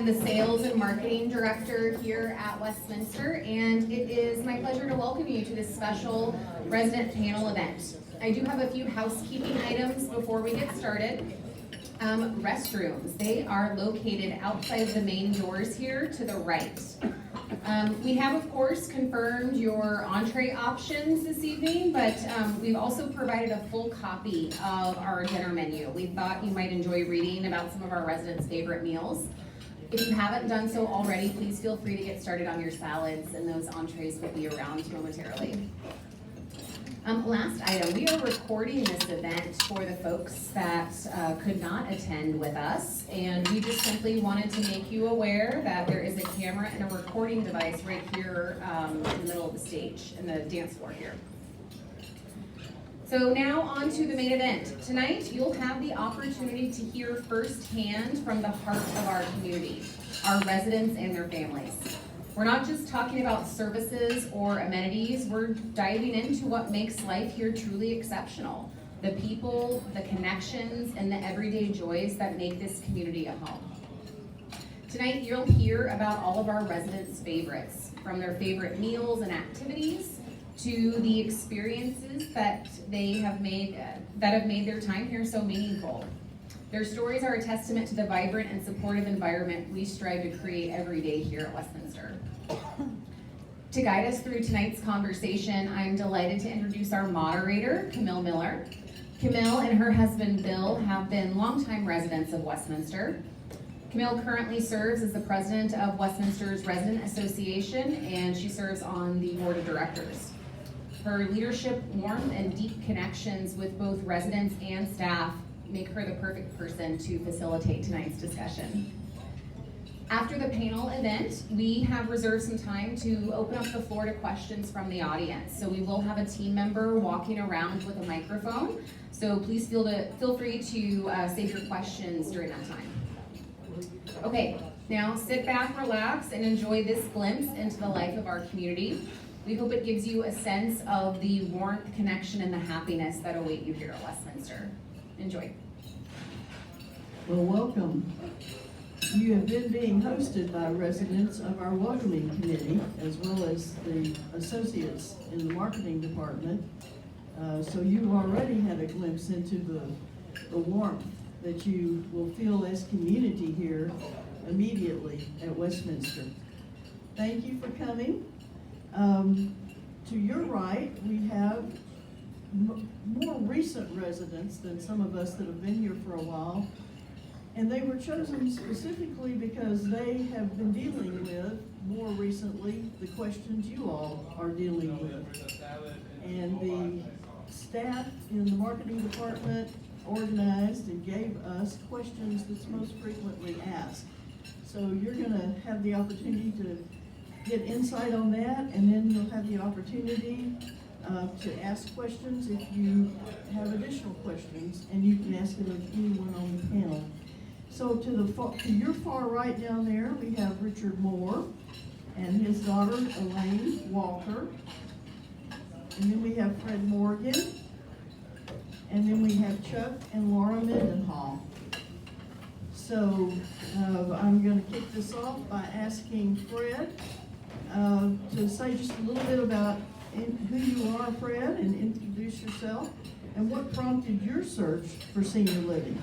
am the Sales and Marketing Director here at Westminster, and it is my pleasure to welcome you to this special resident panel event. I do have a few housekeeping items before we get started. Restrooms, they are located outside the main doors here to the right. We have, of course, confirmed your entree options this evening, but we've also provided a full copy of our dinner menu. We thought you might enjoy reading about some of our residents' favorite meals. If you haven't done so already, please feel free to get started on your salads, and those entrees will be around momentarily. Last item, we are recording this event for the folks that could not attend with us, and we just simply wanted to make you aware that there is a camera and a recording device right here in the middle of the stage, in the dance floor here. So now on to the main event. Tonight, you'll have the opportunity to hear firsthand from the heart of our community, our residents and their families. We're not just talking about services or amenities, we're diving into what makes life here truly exceptional. The people, the connections, and the everyday joys that make this community a home. Tonight, you'll hear about all of our residents' favorites, from their favorite meals and activities, to the experiences that have made their time here so meaningful. Their stories are a testament to the vibrant and supportive environment we strive to create every day here at Westminster. To guide us through tonight's conversation, I'm delighted to introduce our moderator, Camille Miller. Camille and her husband, Bill, have been longtime residents of Westminster. Camille currently serves as the president of Westminster's Resident Association, and she serves on the board of directors. Her leadership, warmth, and deep connections with both residents and staff make her the perfect person to facilitate tonight's discussion. After the panel event, we have reserved some time to open up the floor to questions from the audience. So we will have a team member walking around with a microphone. So please feel free to save your questions during that time. Okay, now sit back, relax, and enjoy this glimpse into the life of our community. We hope it gives you a sense of the warmth, connection, and the happiness that await you here at Westminster. Enjoy. Well, welcome. You have been being hosted by residents of our welcoming committee, as well as the associates in the marketing department. So you've already had a glimpse into the warmth that you will feel as community here immediately at Westminster. Thank you for coming. To your right, we have more recent residents than some of us that have been here for a while. And they were chosen specifically because they have been dealing with, more recently, the questions you all are dealing with. And the staff in the marketing department organized and gave us questions that's most frequently asked. So you're gonna have the opportunity to get insight on that, and then you'll have the opportunity to ask questions if you have additional questions, and you can ask them of anyone on the panel. So to your far right down there, we have Richard Moore and his daughter Elaine Walker. And then we have Fred Morgan. And then we have Chuck and Laura Mendenhall. So I'm going to kick this off by asking Fred to say just a little bit about who you are, Fred, and introduce yourself, and what prompted your search for senior living.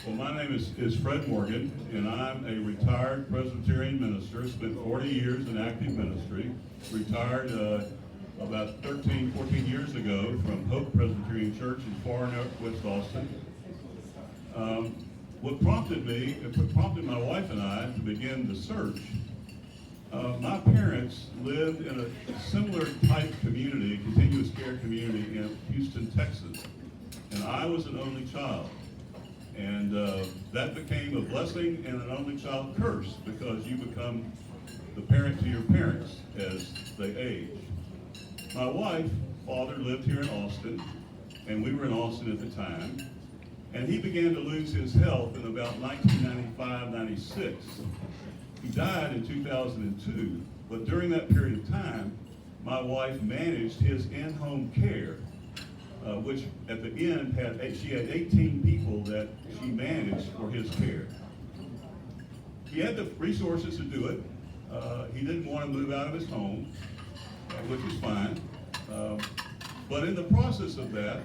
Well, my name is Fred Morgan, and I'm a retired Presbyterian minister. Spent 40 years in active ministry. Retired about 13, 14 years ago from Hope Presbyterian Church in far northwest Austin. What prompted my wife and I to begin the search, my parents lived in a similar type community, continuous care community in Houston, Texas, and I was an only child. And that became a blessing and an only child curse, because you become the parent to your parents as they age. My wife's father lived here in Austin, and we were in Austin at the time, and he began to lose his health in about 1995-96. He died in 2002, but during that period of time, my wife managed his in-home care, which at the end she had 18 people that she managed for his care. he had the resources to do it. He didn't want to move out of his home, which is fine. But in the process of that,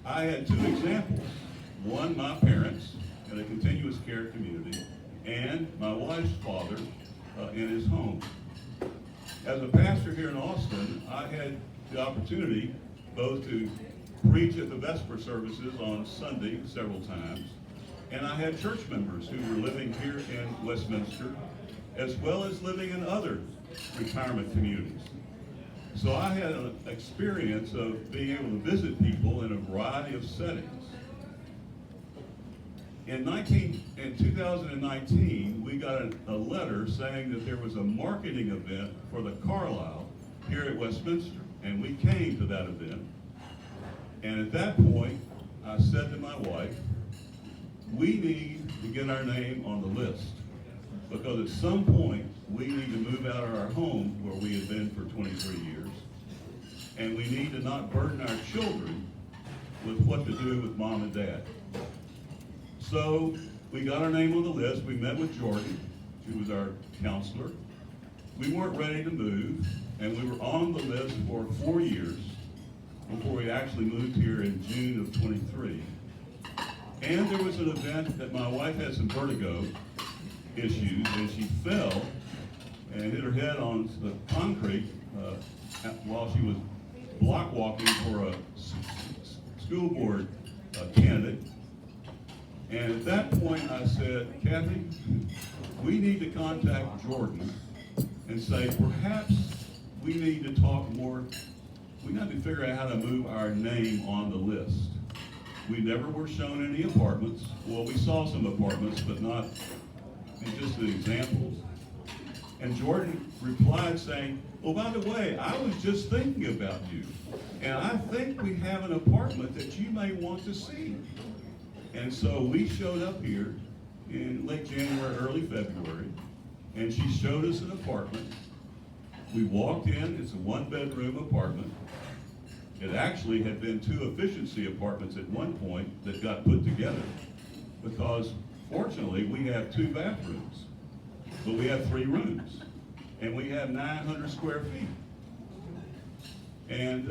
I had two examples. One, my parents in a continuous care community, and my wife's father in his home. As a pastor here in Austin, I had the opportunity both to preach at the Vesper services on Sunday several times, and I had church members who were living here in Westminster, as well as living in other retirement communities. So I had an experience of being able to visit people in a variety of settings. In 2019, we got a letter saying that there was a marketing event for the Carlisle here at Westminster, and we came to that event. And at that point, I said to my wife, we need to get our name on the list, because at some point, we need to move out of our home where we had been for 23 years, and we need to not burden our children with what to do with mom and dad. So we got our name on the list. We met with Jordan. She was our counselor. We weren't ready to move, and we were on the list for 4 years before we actually moved here in June of 23. And there was an event that my wife had some vertigo issues, and she fell and hit her head on the concrete while she was block walking for a school board candidate. And at that point, I said, Kathy, we need to contact Jordan and say, perhaps we need to talk more. We got to figure out how to move our name on the list. We never were shown any apartments. Well, we saw some apartments, but not just the examples. And Jordan replied saying, well, by the way, I was just thinking about you, and I think we have an apartment that you may want to see. And so we showed up here in late January, early February, and she showed us an apartment. We walked in, it's a 1-bedroom apartment. It actually had been 2 efficiency apartments at one point that got put together, because fortunately we have 2 bathrooms, but we have 3 rooms, and we have 900 square feet. And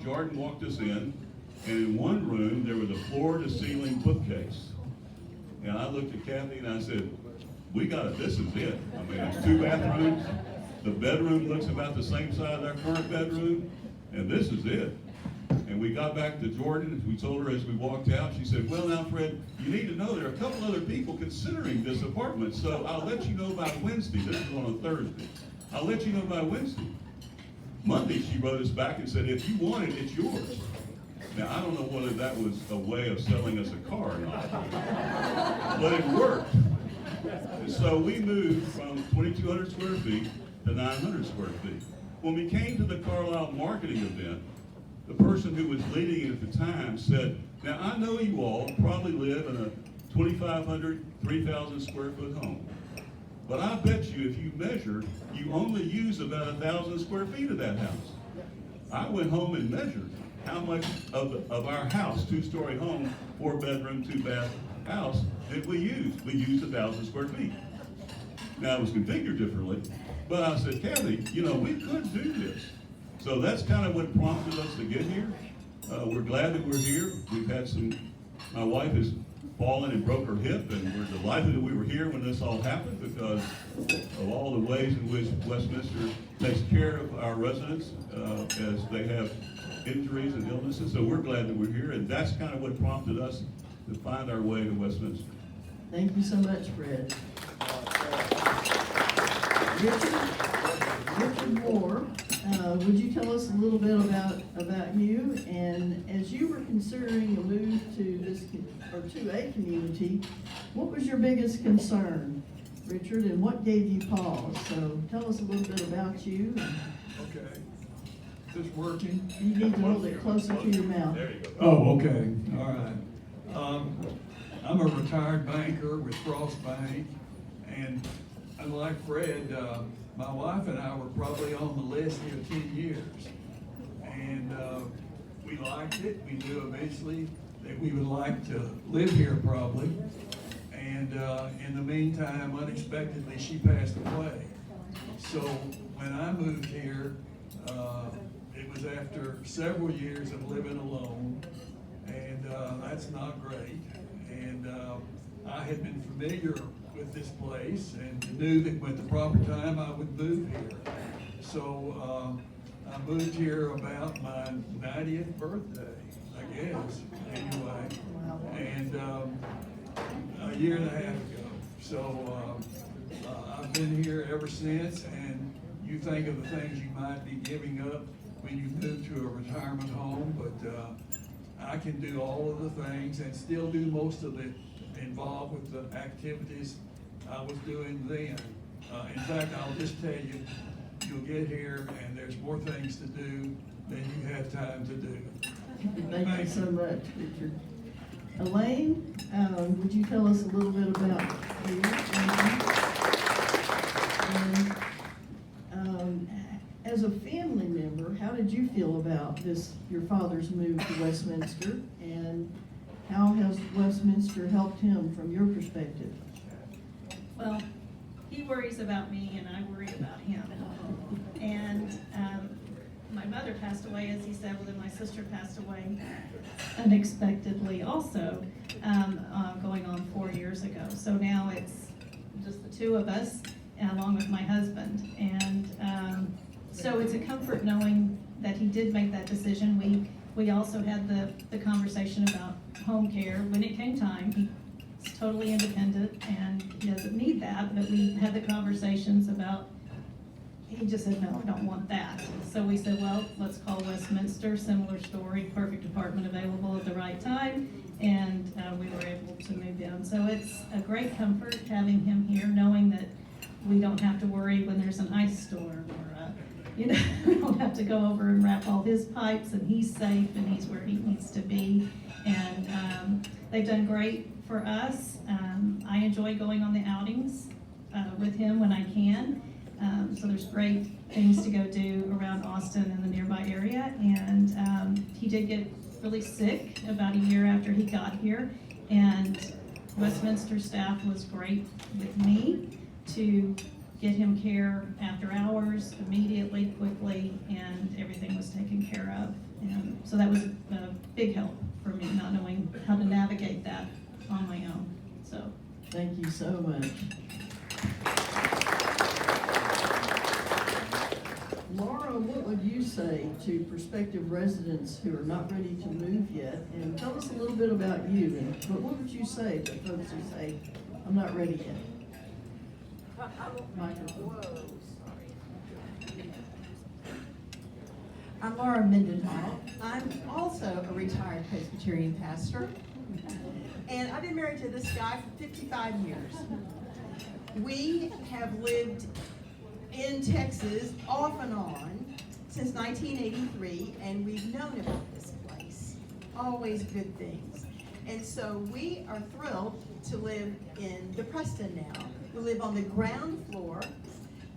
Jordan walked us in, and in one room there was a floor-to-ceiling bookcase. And I looked at Kathy and I said, this is it. I mean, it's 2 bathrooms. The bedroom looks about the same size as our current bedroom, and this is it. And we got back to Jordan, we told her as we walked out, she said, well now Fred, you need to know there are a couple other people considering this apartment, so I'll let you know by Wednesday. This is on a Thursday. I'll let you know by Wednesday. Monday, she wrote us back and said, if you want it, it's yours. Now, I don't know whether that was a way of selling us a car or not, but it worked. So we moved from 2,200 square feet to 900 square feet. When we came to the Carlisle marketing event, the person who was leading it at the time said, now I know you all probably live in a 2,500, 3,000 square foot home, but I bet you if you measure, you only use about 1,000 square feet of that house. I went home and measured how much of our house, 2-story home, 4-bedroom, 2-bath house, did we use? We used 1,000 square feet. Now, it was configured differently, but I said, Kathy, we could do this. So that's kind of what prompted us to get here. We're glad that we're here. We've had my wife has fallen and broke her hip, and we're delighted that we were here when this all happened because of all the ways in which Westminster takes care of our residents as they have injuries and illnesses. So we're glad that we're here, and that's kind of what prompted us to find our way to Westminster. Thank you so much, Fred. Richard Moore, would you tell us a little bit about you? And as you were considering a move to a community, what was your biggest concern, Richard, and what gave you pause? So tell us a little bit about you. Okay. Is this working? You need to hold it closer to your mouth. There you go. Oh, okay. All right. I'm a retired banker with Frost Bank, and unlike Fred, my wife and I were probably on the list here 10 years. And we liked it. We knew eventually that we would like to live here probably. And in the meantime, unexpectedly, she passed away. So when I moved here, it was after several years of living alone, and that's not great. And I had been familiar with this place and knew that with the proper time I would move here. So I moved here about my 90th birthday, I guess, anyway. And a year and a half ago. So I've been here ever since, and you think of the things you might be giving up when you move to a retirement home, but I can do all of the things and still do most of it involved with the activities I was doing then. In fact, I'll just tell you, you'll get here and there's more things to do than you have time to do. Thank you so much, Richard. Elaine, would you tell us a little bit about you? And, as a family member, how did you feel about this, your father's move to Westminster, and how has Westminster helped him from your perspective? Well, he worries about me and I worry about him. And my mother passed away, as he said, well, then my sister passed away unexpectedly also, going on 4 years ago. So now it's just the two of us, along with my husband. And so it's a comfort knowing that he did make that decision. We also had the conversation about home care. When it came time, he's totally independent and he doesn't need that, but we had the conversations about, he just said, no, I don't want that. So we said, well, let's call Westminster, similar story, perfect apartment available at the right time, and we were able to move in. So it's a great comfort having him here, knowing that we don't have to worry when there's an ice storm, or we don't have to go over and wrap all his pipes, and he's safe and he's where he needs to be. And they've done great for us. I enjoy going on the outings with him when I can. So there's great things to go do around Austin and the nearby area. And he did get really sick about a year after he got here. And Westminster staff was great with me to get him care after hours, immediately, quickly, and everything was taken care of. And so that was a big help for me, not knowing how to navigate that on my own. So Thank you so much. Laura, what would you say to prospective residents who are not ready to move yet? And tell us a little bit about you. But what would you say to folks who say, I'm not ready yet? Microphone. I'm Laura Mendenhall. I'm also a retired Presbyterian pastor, and I've been married to this guy for 55 years. We have lived in Texas off and on since 1983, and we've known about this place. Always good things. And so we are thrilled to live in the Preston now. We live on the ground floor,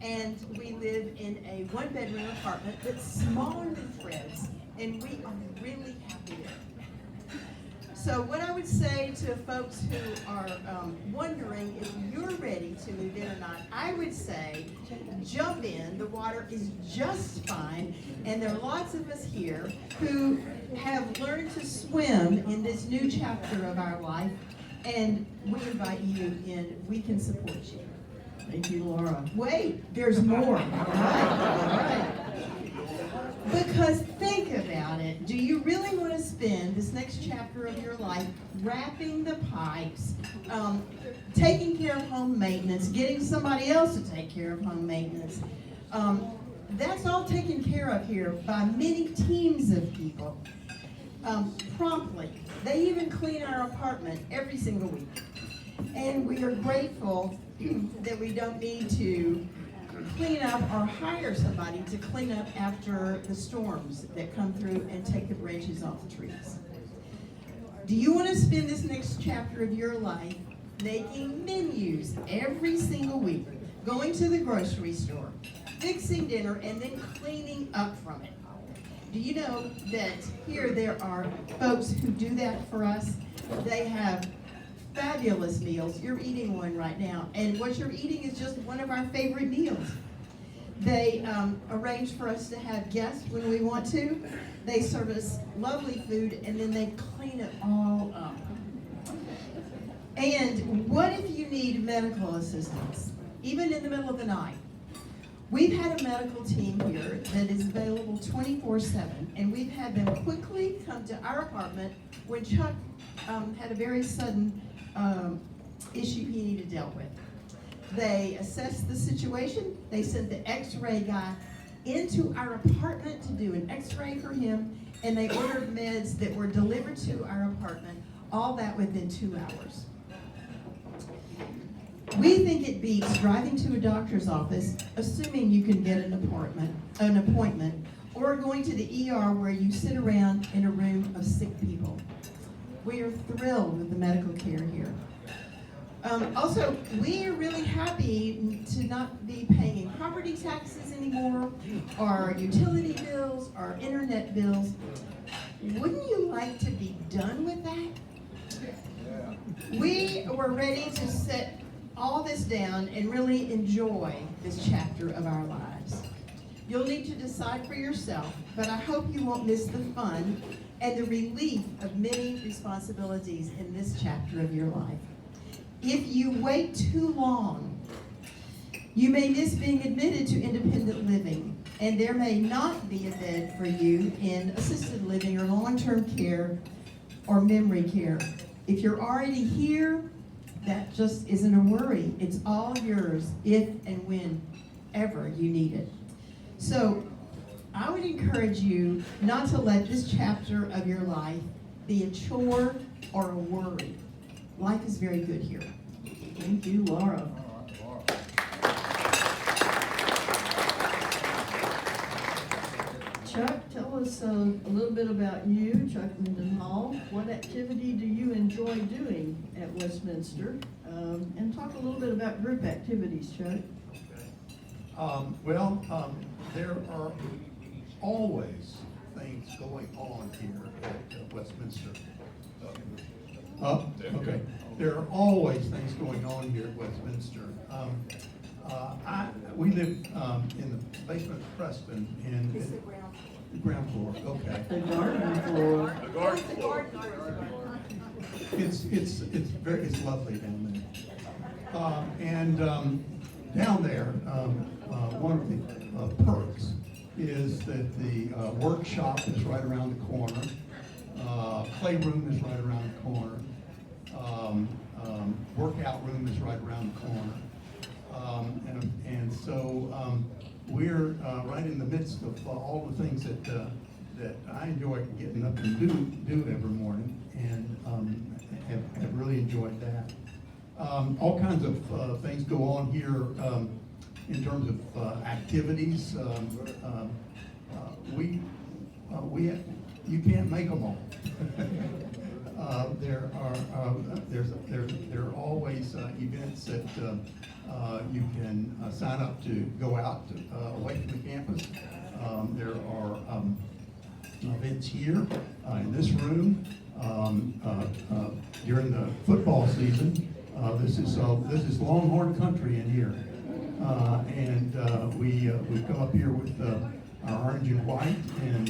and we live in a one-bedroom apartment that's smaller than Fred's, and we are really happy there. So what I would say to folks who are wondering if you're ready to move in or not, I would say jump in. The water is just fine, and there are lots of us here who have learned to swim in this new chapter of our life, and we invite you in. We can support you. Thank you, Laura. Wait, there's more. All right. Because think about it. Do you really want to spend this next chapter of your life wrapping the pipes, taking care of home maintenance, getting somebody else to take care of home maintenance? That's all taken care of here by many teams of people, promptly. They even clean our apartment every single week. And we are grateful that we don't need to clean up or hire somebody to clean up after the storms that come through and take the branches off the trees. Do you want to spend this next chapter of your life making menus every single week, going to the grocery store, fixing dinner, and then cleaning up from it? Do you know that here there are folks who do that for us? They have fabulous meals. You're eating one right now, and what you're eating is just one of our favorite meals. They arrange for us to have guests when we want to. They serve us lovely food, and then they clean it all up. And what if you need medical assistance, even in the middle of the night? We've had a medical team here that is available 24/7, and we've had them quickly come to our apartment when Chuck had a very sudden issue he needed dealt with. They assessed the situation. They sent the x-ray guy into our apartment to do an x-ray for him, and they ordered meds that were delivered to our apartment, all that within 2 hours. We think it beats driving to a doctor's office, assuming you can get an appointment, or going to the ER where you sit around in a room of sick people. We are thrilled with the medical care here. Also, we are really happy to not be paying property taxes anymore, or utility bills, or internet bills. Wouldn't you like to be done with that? We were ready to set all this down and really enjoy this chapter of our lives. You'll need to decide for yourself, but I hope you won't miss the fun and the relief of many responsibilities in this chapter of your life. If you wait too long, you may miss being admitted to independent living, and there may not be a bed for you in assisted living or long-term care or memory care. If you're already here, that just isn't a worry. It's all yours if and whenever you need it. So I would encourage you not to let this chapter of your life be a chore or a worry. Life is very good here. Thank you, Laura. Chuck, tell us a little bit about you, Chuck Mendenhall. What activity do you enjoy doing at Westminster? And talk a little bit about group activities, Chuck. There are always things going on here at Westminster. Okay. There are always things going on here at Westminster. We live in the basement of Preston, and the ground floor. Okay. The garden floor. The garden floor. It's lovely down there. Down there, one of the perks is that the workshop is right around the corner. Playroom is right around the corner. Workout room is right around the corner. So we're right in the midst of all the things that I enjoy getting up and do every morning, and have really enjoyed that. All kinds of things go on here in terms of activities. You can't make them all. There are always events that you can sign up to go out away from the campus. There are events here in this room during the football season. This is Longhorn country in here, and we come up here with our orange and white and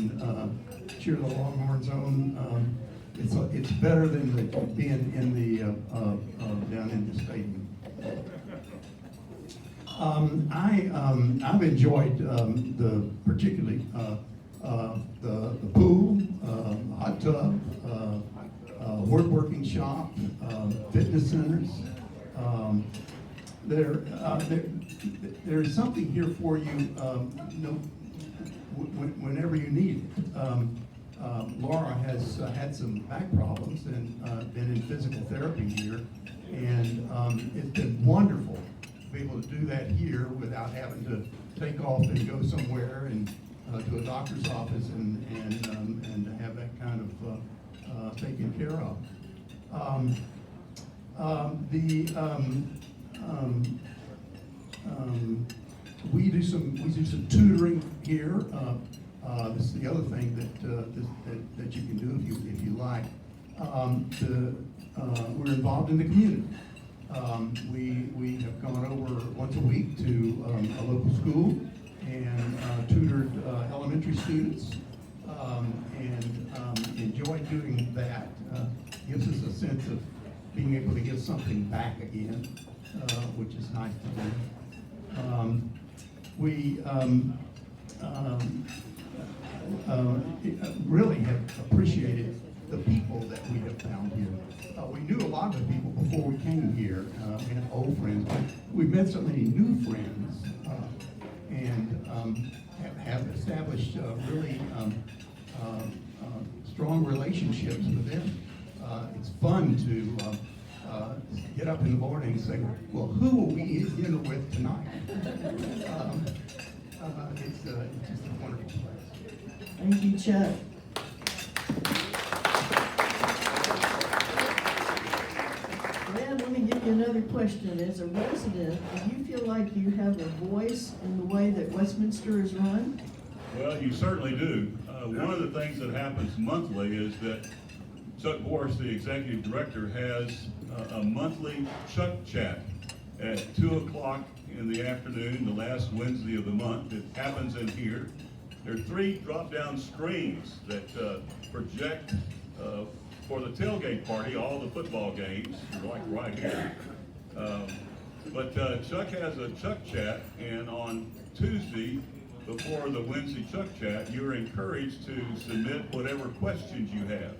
cheer the Longhorns on. It's better than being in the down in the stadium. I've enjoyed particularly the pool, hot tub, woodworking shop, fitness centers. There is something here for you, whenever you need it. Laura has had some back problems and been in physical therapy here, and it's been wonderful to be able to do that here without having to take off and go somewhere and to a doctor's office and have that kind of taken care of. We do some tutoring here. This is the other thing that you can do if you like. we're involved in the community. We have gone over once a week to a local school and tutored elementary students, and enjoyed doing that. Gives us a sense of being able to give something back again, which is nice to do. We really have appreciated the people that we have found here. We knew a lot of the people before we came here, we had old friends, but we've met so many new friends, and have established really strong relationships with them. It's fun to get up in the morning and say, well, who will we eat dinner with tonight? It's just a wonderful place. Thank you, Chuck. Brad, let me give you another question. As a resident, do you feel like you have a voice in the way that Westminster is run? Well, you certainly do. One of the things that happens monthly is that Chuck Boris, the executive director, has a monthly Chuck Chat at 2 o'clock in the afternoon, the last Wednesday of the month. It happens in here. There are 3 drop-down screens that project for the tailgate party, all the football games, like right here. But Chuck has a Chuck Chat, and on Tuesday, before the Wednesday Chuck Chat, you're encouraged to submit whatever questions you have.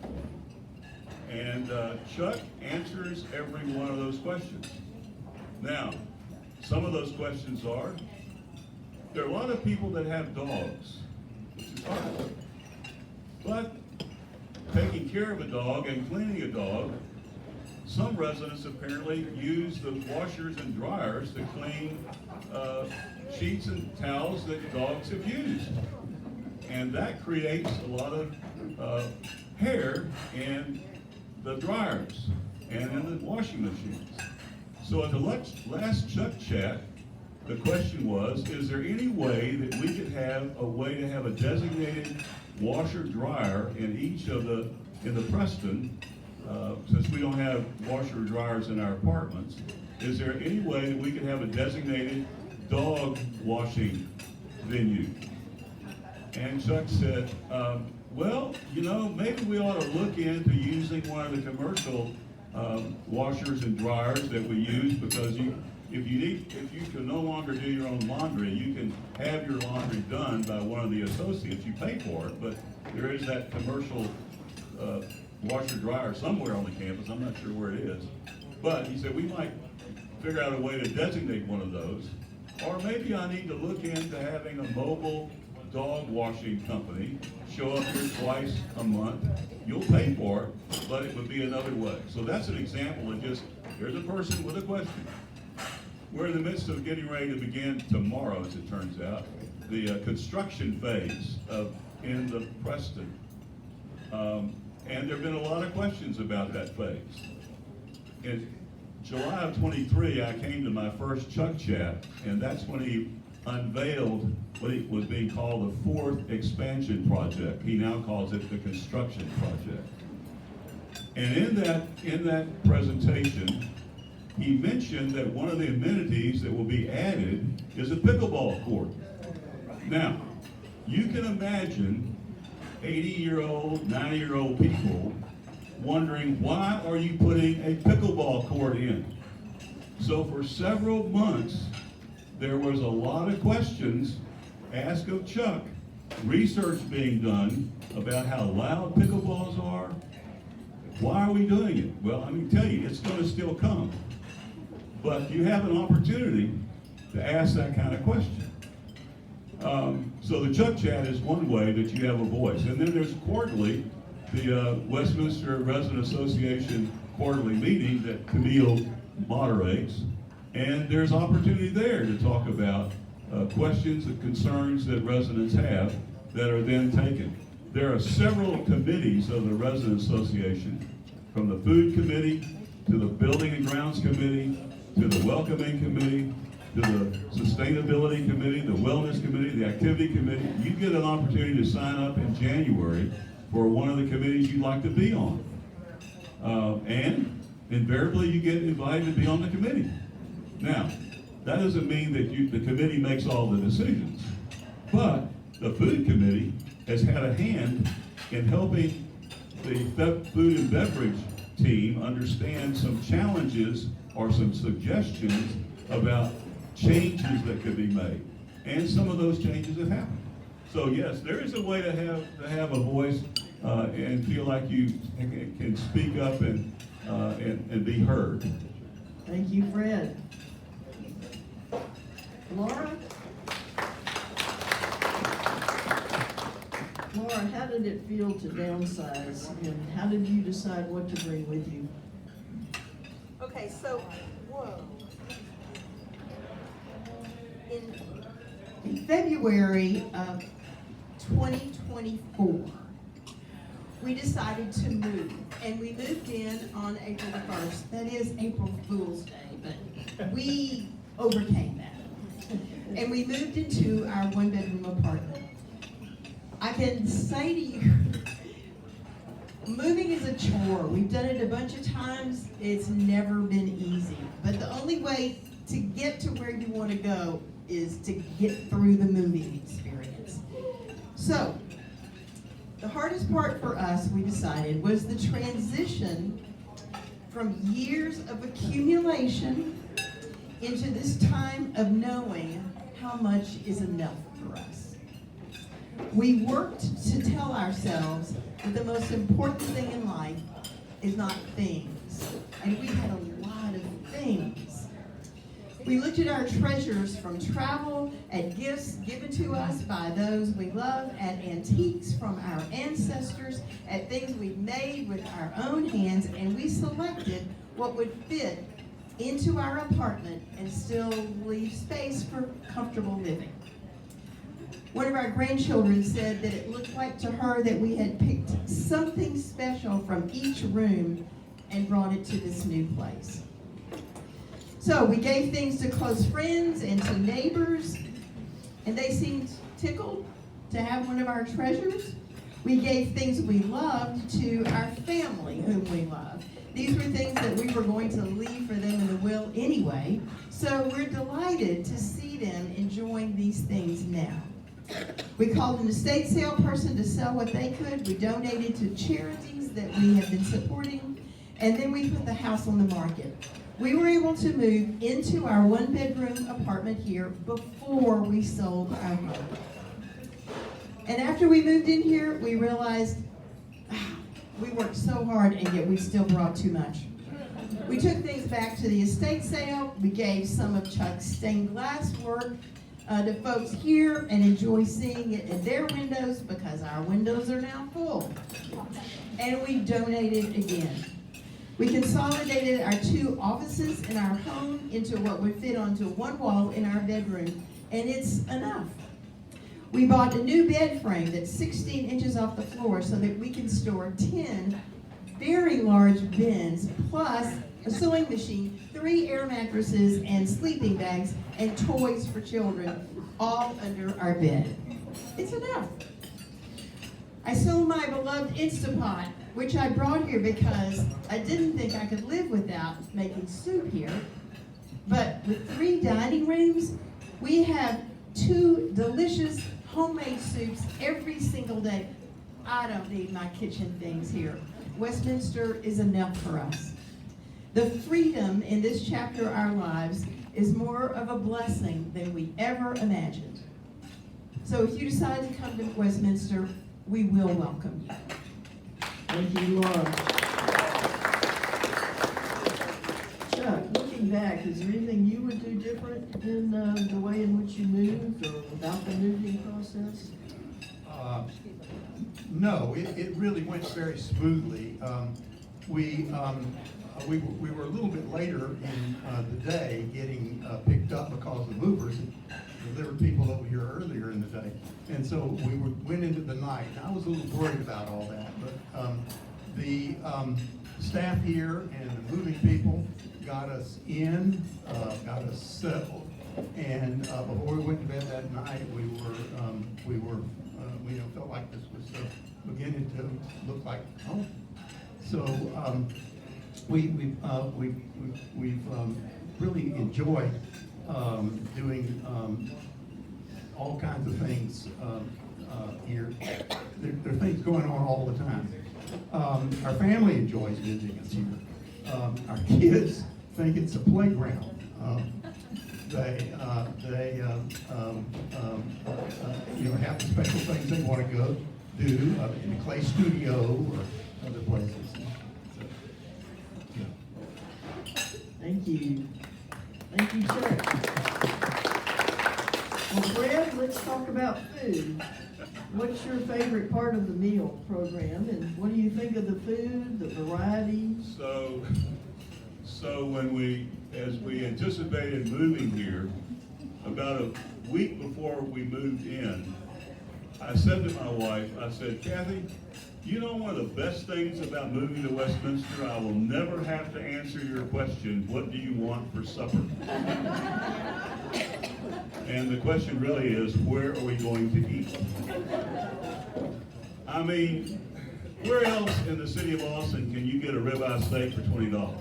And Chuck answers every one of those questions. Now, some of those questions are, there are a lot of people that have dogs, which is hard. But taking care of a dog and cleaning a dog, some residents apparently use the washers and dryers to clean sheets and towels that dogs have used. And that creates a lot of hair in the dryers and in the washing machines. So at the last Chuck Chat, the question was, is there any way that we could have a way to have a designated washer dryer in each of in the Preston, since we don't have washer dryers in our apartments, is there any way that we could have a designated dog washing venue? And Chuck said, well, you know, maybe we ought to look into using one of the commercial washers and dryers that we use, because if you can no longer do your own laundry, you can have your laundry done by one of the associates. You pay for it, but there is that commercial washer dryer somewhere on the campus. I'm not sure where it is. But he said we might figure out a way to designate one of those. Or maybe I need to look into having a mobile dog washing company show up here twice a month. You'll pay for it, but it would be another way. So that's an example of just, here's a person with a question. We're in the midst of getting ready to begin tomorrow, as it turns out, the construction phase in the Preston. And there have been a lot of questions about that phase. In July of 23, I came to my first Chuck Chat, and that's when he unveiled what was being called the 4th expansion project. He now calls it the construction project. And in that presentation, he mentioned that one of the amenities that will be added is a pickleball court. Now, you can imagine 80-year-old, 90-year-old people wondering, why are you putting a pickleball court in? So for several months, there was a lot of questions asked of Chuck, research being done about how loud pickleballs are. Why are we doing it? Well, I mean, tell you, it's going to still come. But you have an opportunity to ask that kind of question. So the Chuck Chat is one way that you have a voice. And then there's quarterly, the Westminster Resident Association quarterly meeting that Camille moderates. And there's opportunity there to talk about questions and concerns that residents have that are then taken. There are several committees of the Resident Association, from the Food Committee to the Building and Grounds Committee to the Welcoming Committee to the Sustainability Committee, the Wellness Committee, the Activity Committee. You get an opportunity to sign up in January for one of the committees you'd like to be on. And invariably you get invited to be on the committee. Now, that doesn't mean that the committee makes all the decisions, but the food committee has had a hand in helping the food and beverage team understand some challenges or some suggestions about changes that could be made. And some of those changes have happened. So yes, there is a way to have a voice and feel like you can speak up and be heard. Thank you, Fred. Laura? Laura, how did it feel to downsize, and how did you decide what to bring with you? Okay, so, whoa. In February of 2024, we decided to move, and we moved in on April the 1st. That is April Fool's Day, but we overcame that. And we moved into our one-bedroom apartment. I can say to you, moving is a chore. We've done it a bunch of times. It's never been easy. But the only way to get to where you want to go is to get through the moving experience. So, the hardest part for us, we decided, was the transition from years of accumulation into this time of knowing how much is enough for us. We worked to tell ourselves that the most important thing in life is not things. And we had a lot of things. We looked at our treasures from travel, at gifts given to us by those we love, at antiques from our ancestors, at things we made with our own hands, and we selected what would fit into our apartment and still leave space for comfortable living. One of our grandchildren said that it looked like to her that we had picked something special from each room and brought it to this new place. So we gave things to close friends and to neighbors, and they seemed tickled to have one of our treasures. We gave things we loved to our family whom we love. These were things that we were going to leave for them in the will anyway, so we're delighted to see them enjoying these things now. We called an estate sale person to sell what they could. We donated to charities that we have been supporting, and then we put the house on the market. We were able to move into our one-bedroom apartment here before we sold our home. And after we moved in here, we realized we worked so hard and yet we still brought too much. We took things back to the estate sale. We gave some of Chuck's stained glass work to folks here and enjoy seeing it in their windows because our windows are now full. And we donated again. We consolidated our 2 offices in our home into what would fit onto one wall in our bedroom, and it's enough. We bought a new bed frame that's 16 inches off the floor so that we can store 10 very large bins, plus a sewing machine, 3 air mattresses, and sleeping bags, and toys for children, all under our bed. It's enough. I sold my beloved Instapot, which I brought here because I didn't think I could live without making soup here. But with 3 dining rooms, we have 2 delicious homemade soups every single day. I don't need my kitchen things here. Westminster is enough for us. The freedom in this chapter of our lives is more of a blessing than we ever imagined. So if you decide to come to Westminster, we will welcome you. Thank you, Laura. Chuck, looking back, is there anything you would do different in the way in which you moved or about the moving process? No, it really went very smoothly. We were a little bit later in the day getting picked up because the movers had delivered people over here earlier in the day. And so we went into the night. I was a little worried about all that, but the staff here and the moving people got us in, got us settled. And before we went to bed that night, we felt like this was beginning to look like home. So we've really enjoyed doing all kinds of things here. There are things going on all the time. Our family enjoys visiting us here. Our kids think it's a playground. They have the special things they want to go do in the clay studio or other places. So, yeah. Thank you. Thank you, Chuck. Well, Fred, let's talk about food. What's your favorite part of the meal program, and what do you think of the food, the variety? So as we anticipated moving here, about a week before we moved in, I said to my wife, I said, Kathy, you know one of the best things about moving to Westminster? I will never have to answer your question, what do you want for supper? And the question really is, where are we going to eat? I mean, where else in the city of Austin can you get a ribeye steak for $20?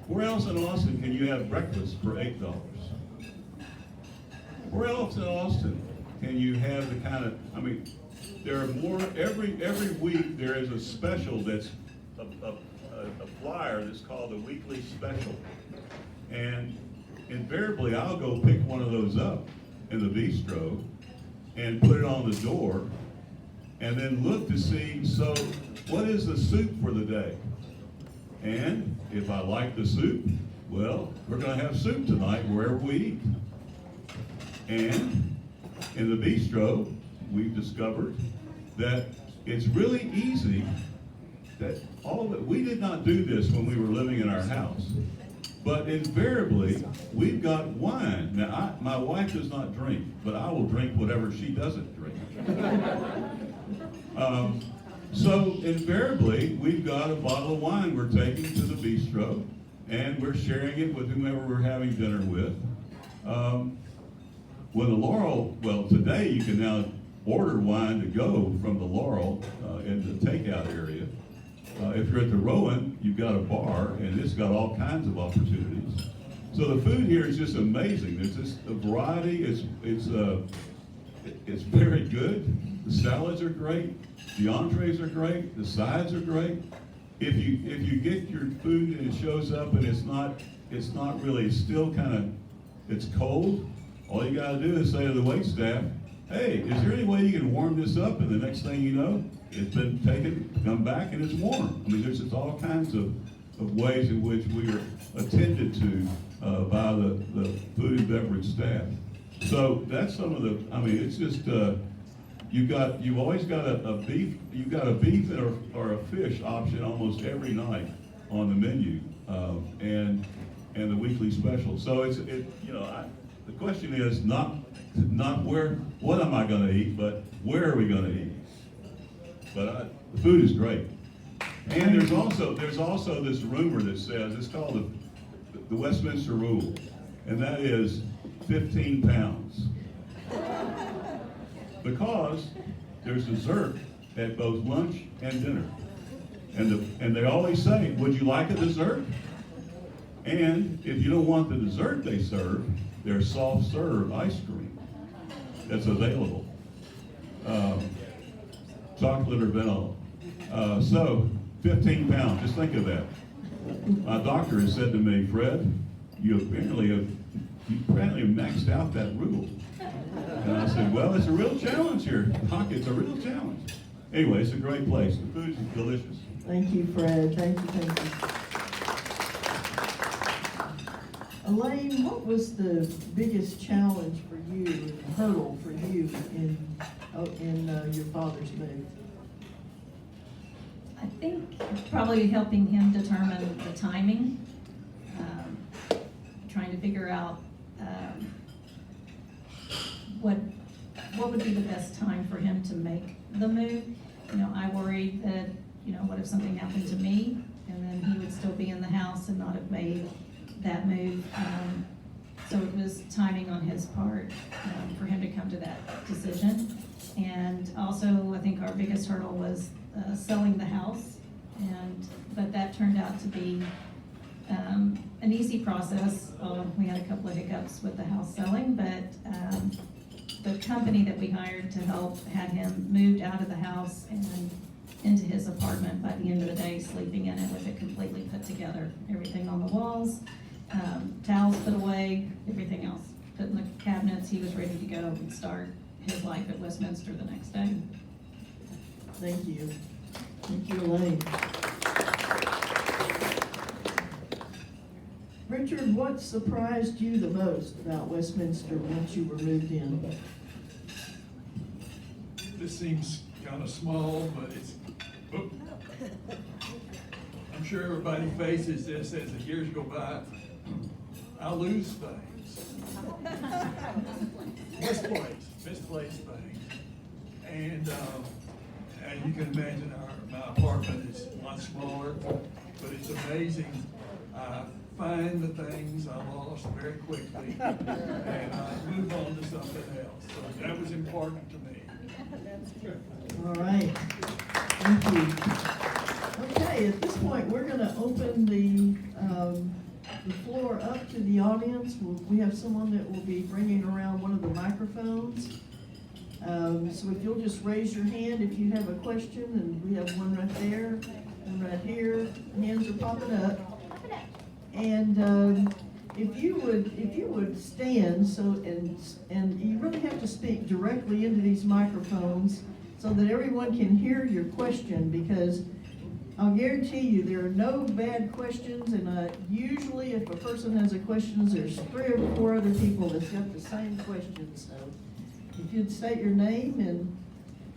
Where else in Austin can you have breakfast for $8? Where else in Austin can you have the kind of, I mean, there are more, every week there is a special that's a flyer that's called a weekly special. And invariably I'll go pick one of those up in the bistro and put it on the door and then look to see, so what is the soup for the day? And if I like the soup, well, we're gonna have soup tonight wherever we eat. And in the bistro, we've discovered that it's really easy that we did not do this when we were living in our house, but invariably, we've got wine. Now, my wife does not drink, but I will drink whatever she doesn't drink. So invariably, we've got a bottle of wine we're taking to the bistro, and we're sharing it with whomever we're having dinner with. When the Laurel, well, today you can now order wine to go from the Laurel in the takeout area. If you're at the Rowan, you've got a bar, and it's got all kinds of opportunities. So the food here is just amazing. There's just a variety. It's very good. The salads are great. The entrees are great. The sides are great. If you get your food and it shows up and it's not really still kind of, it's cold, all you gotta do is say to the waitstaff, hey, is there any way you can warm this up? And the next thing you know, it's been taken, come back, and it's warm. I mean, there's just all kinds of ways in which we are attended to by the food and beverage staff. So that's some of the, I mean, it's just, you've always got a beef or a fish option almost every night on the menu, and the weekly special. So the question is not what am I going to eat, but where are we going to eat? But the food is great. And there's also this rumor that says, it's called the Westminster Rule, and that is 15 pounds. Because there's dessert at both lunch and dinner. And they always say, would you like a dessert? And if you don't want the dessert they serve, there's soft serve ice cream that's available. Chocolate or vanilla. So 15 pounds, just think of that. My doctor has said to me, Fred, you apparently have maxed out that rule. And I said, well, it's a real challenge here. Doc, it's a real challenge. Anyway, it's a great place. The food is delicious. Thank you, Fred. Thank you. Elaine, what was the biggest challenge for you, and hurdle for you in your father's move? I think probably helping him determine the timing, trying to figure out what would be the best time for him to make the move. You know, I worried that, what if something happened to me and then he would still be in the house and not have made that move. So it was timing on his part for him to come to that decision. And also, I think our biggest hurdle was selling the house but that turned out to be an easy process. We had a couple of hiccups with the house selling, but the company that we hired to help had him moved out of the house and into his apartment by the end of the day, sleeping in it with it completely put together. Everything on the walls, towels put away, everything else put in the cabinets. He was ready to go and start his life at Westminster the next day. Thank you. Thank you, Elaine. Richard, what surprised you the most about Westminster once you were moved in? This seems kind of small, but it's, oh. I'm sure everybody faces this as the years go by. I lose things. Misplaced things. And as you can imagine, my apartment is a lot smaller, but it's amazing. I find the things I lost very quickly, and I move on to something else. So that was important to me. All right. Thank you. Okay, at this point, we're gonna open the floor up to the audience. We have someone that will be bringing around one of the microphones. So if you'll just raise your hand if you have a question, and we have one right there, and right here, hands are popping up. And if you would stand, so, and you really have to speak directly into these microphones so that everyone can hear your question, because I'll guarantee you there are no bad questions, and usually if a person has a question, there's 3 or 4 other people that's got the same question. So if you'd state your name and.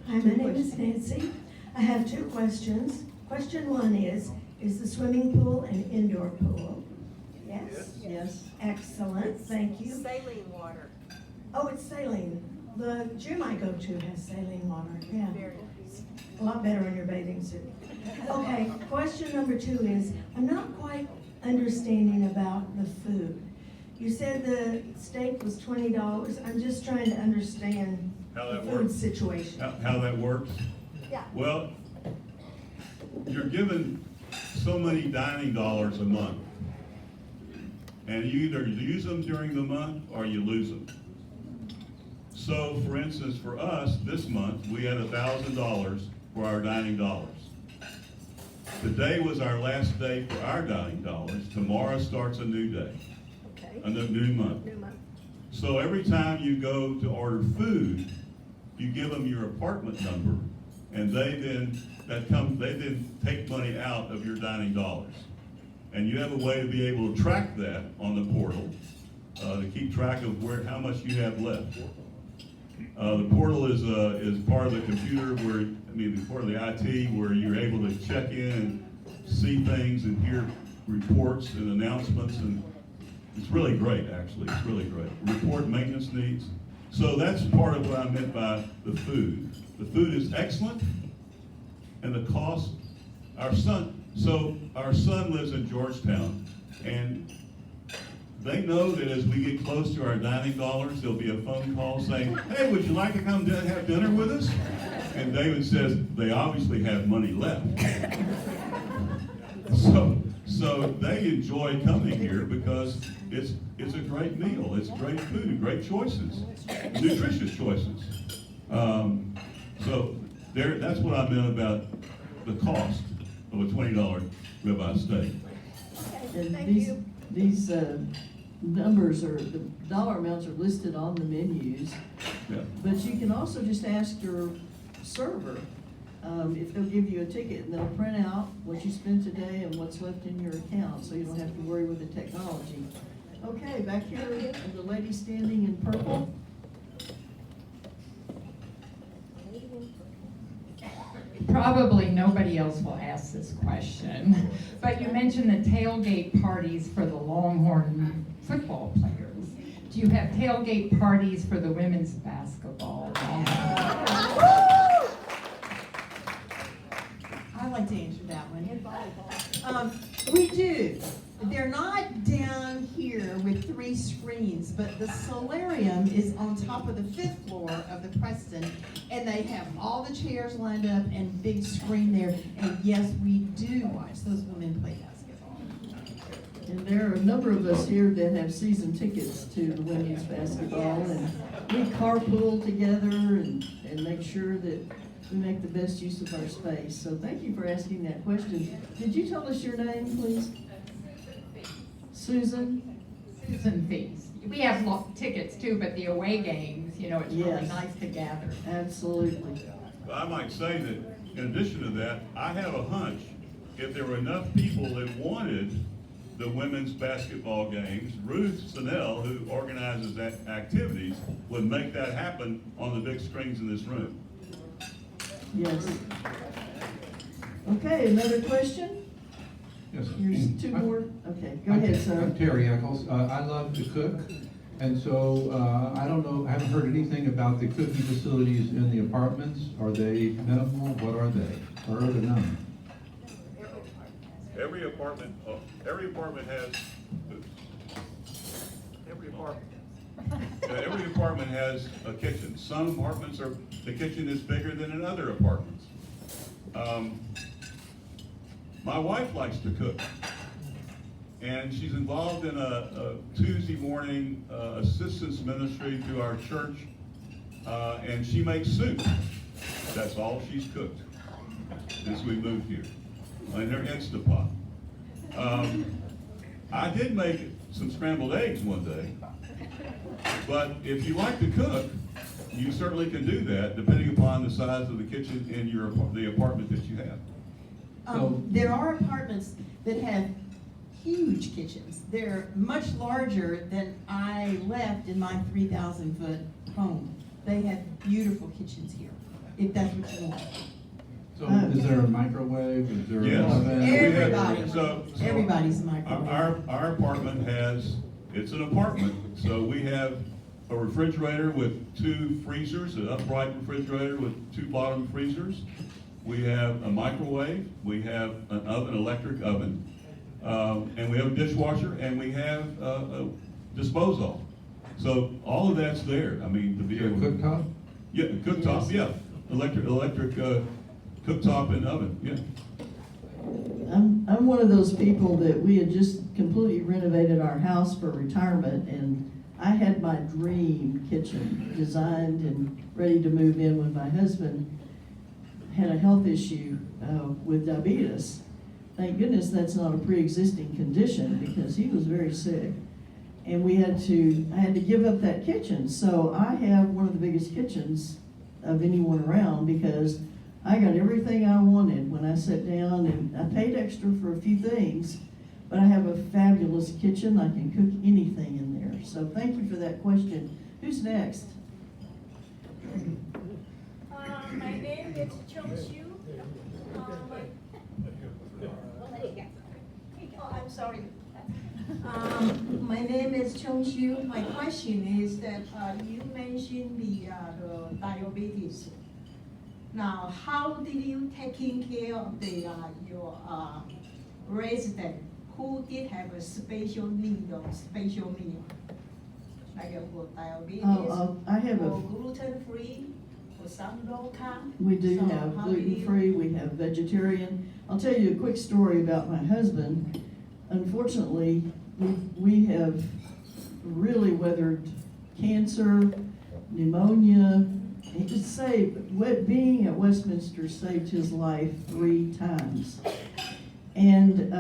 Hi, my name is Nancy. I have 2 questions. Question 1 is the swimming pool an indoor pool? Yes? Yes. Excellent, thank you. Saline water. Oh, it's saline. The gym I go to has saline water, yeah. A lot better in your bathing suit. Okay, question number 2 is, I'm not quite understanding about the food. You said the steak was $20. I'm just trying to understand How the that food works. situation. How that works? Yeah. Well, you're given so many dining dollars a month. And you either use them during the month or you lose them. So for instance, for us, this month, we had $1,000 for our dining dollars. Today was our last day for our dining dollars. Tomorrow starts a new day, Okay. a new month. New month. So every time you go to order food, you give them your apartment number, and they then take money out of your dining dollars. And you have a way to be able to track that on the portal, to keep track of how much you have left. The portal is part of the computer part of the IT, where you're able to check in and see things and hear reports and announcements, and it's really great, actually. It's really great. Report maintenance needs. So that's part of what I meant by the food. The food is excellent, and the cost, our son lives in Georgetown, and they know that as we get close to our dining dollars, there'll be a phone call saying, hey, would you like to come have dinner with us? And David says, they obviously have money left. So they enjoy coming here because it's a great meal, it's great food, great choices, nutritious choices. So that's what I meant about the cost of a $20 ribeye steak. Okay, And thank these, you. these numbers or the dollar amounts are listed on the menus, Yeah. but you can also just ask your server if they'll give you a ticket, and they'll print out what you spent today and what's left in your account, so you don't have to worry with the technology. Okay, back here, the lady standing in purple. Probably nobody else will ask this question, but you mentioned the tailgate parties for the Longhorn football players. Do you have tailgate parties for the women's basketball? I'd like to answer that one. We do. They're not down here with 3 screens, but the solarium is on top of the 5th floor of the Preston, and they have all the chairs lined up and big screen there. And yes, we do watch those women play basketball. And there are a number of us here that have season tickets to the women's basketball, and we carpool together and make sure that we make the best use of our space. So thank you for asking that question. Did you tell us your name, please? Susan? Susan Feast. We have tickets too, but the away games, you know, it's really Yes. nice to gather. Absolutely. I might say that, in addition to that, I have a hunch, if there were enough people that wanted the women's basketball games, Ruth Snell, who organizes that activities, would make that happen on the big screens in this room. Yes. Okay, another question? Yes. Here's 2 more. Okay, go ahead, sir. I'm Terry Eccles. I love to cook, and so I don't know, I haven't heard anything about the cooking facilities in the apartments. Are they minimal? What are they? Or are there none? Every apartment has, every apartment has a kitchen. Some apartments the kitchen is bigger than in other apartments. My wife likes to cook, and she's involved in a Tuesday morning assistance ministry through our church, and she makes soup. That's all she's cooked since we moved here, in her Instapot. I did make some scrambled eggs one day, but if you like to cook, you certainly can do that, depending upon the size of the kitchen in the apartment that you have. There are apartments that have huge kitchens. They're much larger than I left in my 3,000-foot home. They have beautiful kitchens here, if that's what you want. So is there a microwave? Is there an Yes. oven? Everybody. So Everybody's microwave. Our apartment it's an apartment, so we have a refrigerator with 2 freezers, an upright refrigerator with 2 bottom freezers. We have a microwave, we have an electric oven, and we have a dishwasher, and we have a disposal. So all of that's there. I mean, to be Your able to. cooktop? Yeah, cooktop, yeah. Electric cooktop and oven, yeah. I'm one of those people that we had just completely renovated our house for retirement, and I had my dream kitchen designed and ready to move in when my husband had a health issue with diabetes. Thank goodness that's not a pre-existing condition, because he was very sick. And I had to give up that kitchen. So I have one of the biggest kitchens of anyone around, because I got everything I wanted when I sat down, and I paid extra for a few things, but I have a fabulous kitchen. I can cook anything in there. So thank you for that question. Who's next? My name is Chong Xiu. I'm sorry. My name is Chong Xiu. My question is that you mentioned the diabetes. Now, how did you taking care of your resident who did have a special need or special meal? Like for diabetes, I have or gluten-free, or some low carb? We do So have how do you- gluten-free, we have vegetarian. I'll tell you a quick story about my husband. Unfortunately, we have really weathered cancer, pneumonia. He just being at Westminster saved his life 3 times. And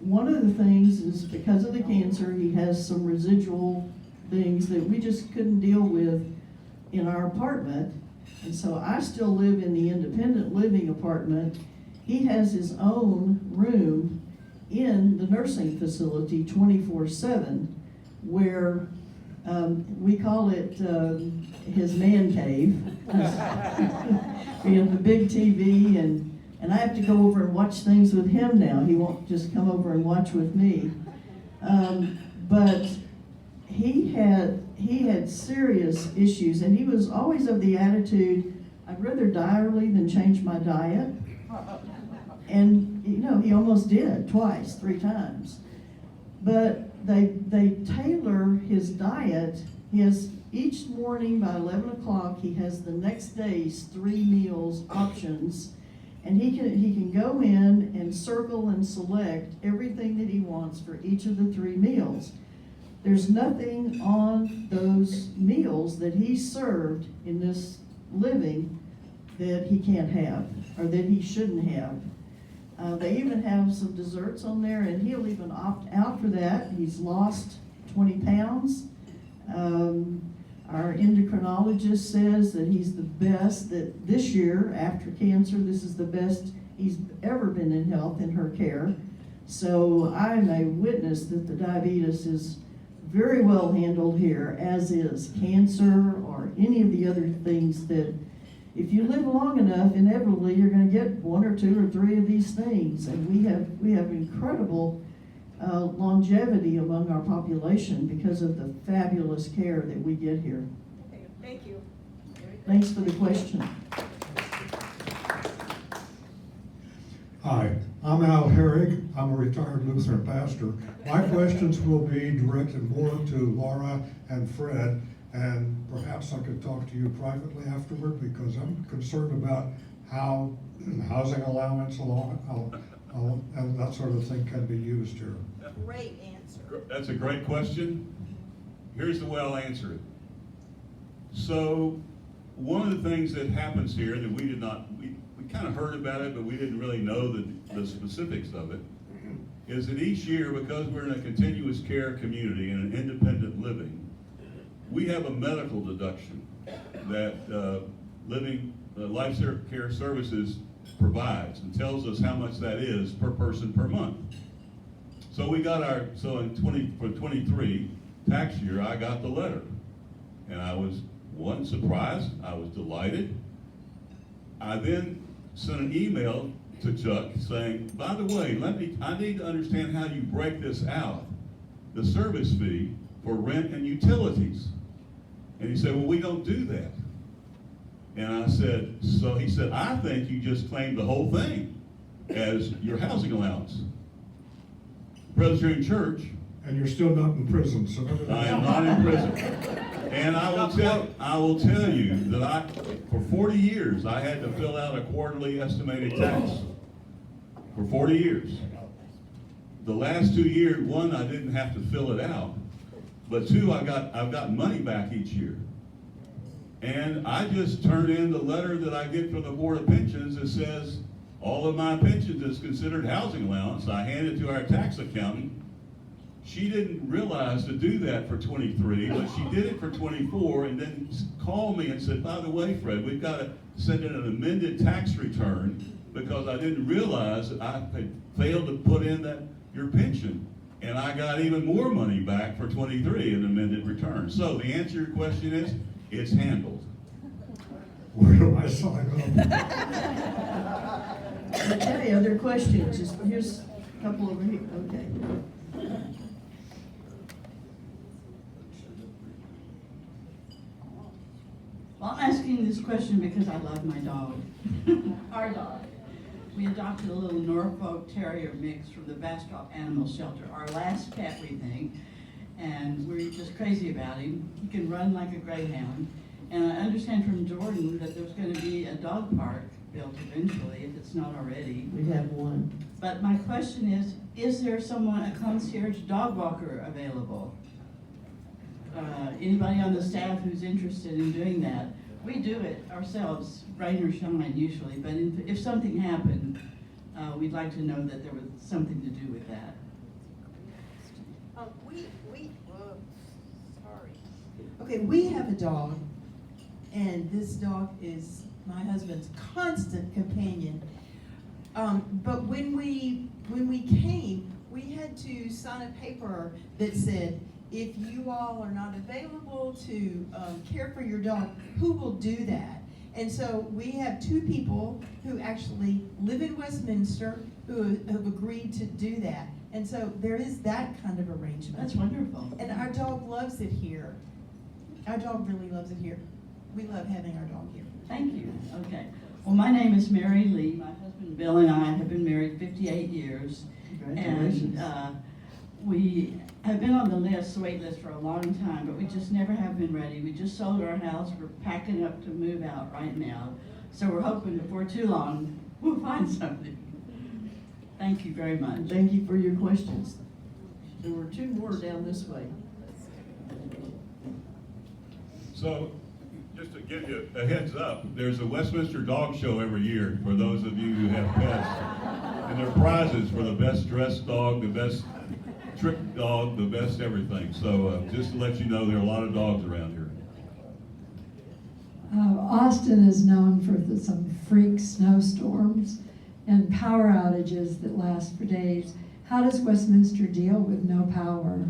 one of the things is, because of the cancer, he has some residual things that we just couldn't deal with in our apartment. And so I still live in the independent living apartment. He has his own room in the nursing facility 24/7, where we call it his man cave. We have the big TV, and I have to go over and watch things with him now. He won't just come over and watch with me. But he had serious issues, and he was always of the attitude, I'd rather die early than change my diet. And he almost did 3 times. But they tailor his diet. Each morning by 11 o'clock, he has the next day's 3 meals options. And he can go in and circle and select everything that he wants for each of the 3 meals. There's nothing on those meals that he served in this living that he can't have, or that he shouldn't have. They even have some desserts on there, and he'll even opt out for that. He's lost 20 pounds. Our endocrinologist says that he's the best, that this year, after cancer, this is the best he's ever been in health in her care. So I'm a witness that the diabetes is very well handled here, as is cancer or any of the other things that, if you live long enough, inevitably you're going to get 1 or 2 or 3 of these things. And we have incredible longevity among our population because of the fabulous care that we get here. Okay, thank you. Thanks for the question. Hi, I'm Al Herrig. I'm a retired Lutheran pastor. My questions will be directed more to Laura and Fred, and perhaps I could talk to you privately afterward, because I'm concerned about how housing allowance and that sort of thing can be used here. Great answer. That's a great question. Here's the way I'll answer it. So, one of the things that happens here that we kind of heard about it, but we didn't really know the specifics of it, is that each year, because we're in a continuous care community and an independent living, we have a medical deduction that Life Care Services provides and tells us how much that is per person per month. So we got for 23 tax year, I got the letter. And I was, one, surprised, I was delighted. I then sent an email to Chuck saying, by the way, I need to understand how you break this out, the service fee for rent and utilities. And he said, well, we don't do that. And I said, so he said, I think you just claimed the whole thing as your housing allowance. Presbyterian Church. And you're still not in prison, so. I am not in prison. And I will tell you that for 40 years, I had to fill out a quarterly estimated tax. For 40 years. The last 2 years, one, I didn't have to fill it out. But 2, I've got money back each year. And I just turn in the letter that I get from the Board of Pensions that says all of my pensions is considered housing allowance. I hand it to our tax accountant. She didn't realize to do that for 23, but she did it for 24, and then called me and said, by the way, Fred, we've got to send in an amended tax return because I didn't realize that I had failed to put in your pension. And I got even more money back for 23 in amended return. So the answer to your question is, it's handled. Where do I sign up? Okay, other questions? Here's a couple over here. Okay. Well, I'm asking this question because I love my dog, our dog. We adopted a little Norfolk Terrier mix from the Bastrop Animal Shelter, our last pet, we think, and we're just crazy about him. He can run like a greyhound, and I understand from Jordan that there's going to be a dog park built eventually, if it's not already. We have one. But my question is there someone, a concierge dog walker available? Anybody on the staff who's interested in doing that? We do it ourselves, rain or shine usually, but if something happened, we'd like to know that there was something to do with that. Okay, we have a dog, and this dog is my husband's constant companion. But when we came, we had to sign a paper that said, if you all are not available to care for your dog, who will do that? And so we have 2 people who actually live in Westminster who have agreed to do that. And so there is that kind of arrangement. That's wonderful. And our dog loves it here. Our dog really loves it here. We love having our dog here. Thank you. Okay. Well, my name is Mary Lee. My husband Bill and I have been married 58 years. Congratulations. And We have been on the wait list for a long time, but we just never have been ready. We just sold our house. We're packing up to move out right now. So we're hoping before too long, we'll find something. Thank you very much. And thank you for your questions. There were two more down this way. So, just to give you a heads up, there's a Westminster Dog Show every year for those of you who have pets. And there are prizes for the best dressed dog, the best trick dog, the best everything. So just to let you know, there are a lot of dogs around here. Austin is known for some freak snowstorms and power outages that last for days. How does Westminster deal with no power?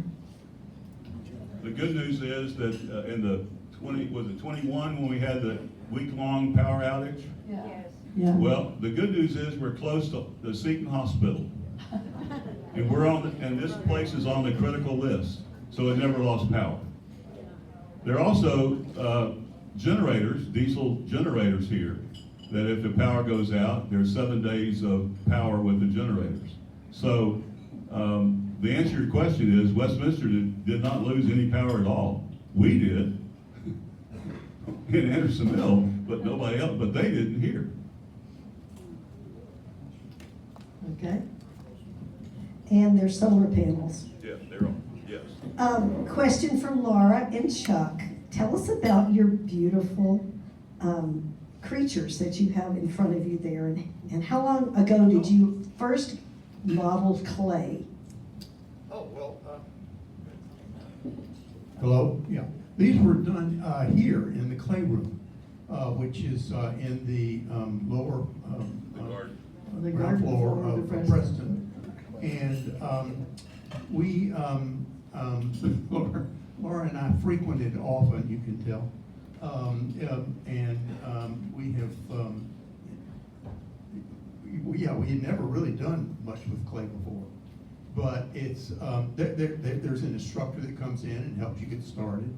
The good news is that in the 21 when we had the week-long power outage? Yes. Yeah. Well, the good news is we're close to the Seton Hospital. And this place is on the critical list, so it never lost power. There are also generators, diesel generators here, that if the power goes out, there's 7 days of power with the generators. So the answer to your question is Westminster did not lose any power at all. We did in Anderson Mill, but nobody else, but they didn't here. Okay. And there's solar panels. Yeah, they're on, yes. Question from Laura and Chuck. Tell us about your beautiful creatures that you have in front of you there, and how long ago did you first model clay? Oh, well, hello? Yeah. These were done here in the clay room, which is in the lower The ground floor of the Preston. And we, Laura and I frequented often, you can tell. We have, we had never really done much with clay before. But it's, there's an instructor that comes in and helps you get started.